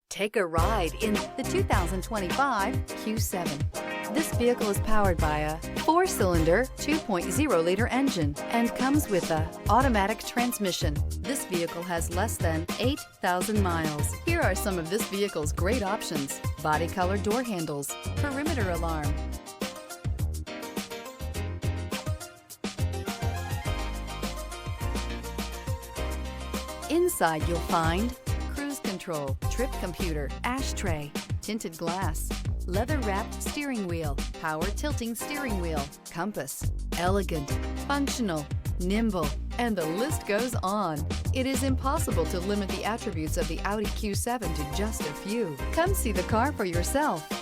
Take a ride in the 2025 Q7. This vehicle is powered by a 4-cylinder, 2.0-liter engine and comes with a automatic transmission. This vehicle has less than 8,000 miles. Here are some of this vehicle's great options: body color door handles, perimeter alarm, inside you'll find cruise control, trip computer, ashtray, tinted glass, leather-wrapped steering wheel, power tilting steering wheel, compass, elegant, functional, nimble, and the list goes on. It is impossible to limit the attributes of the Audi Q7 to just a few. Come see the car for yourself.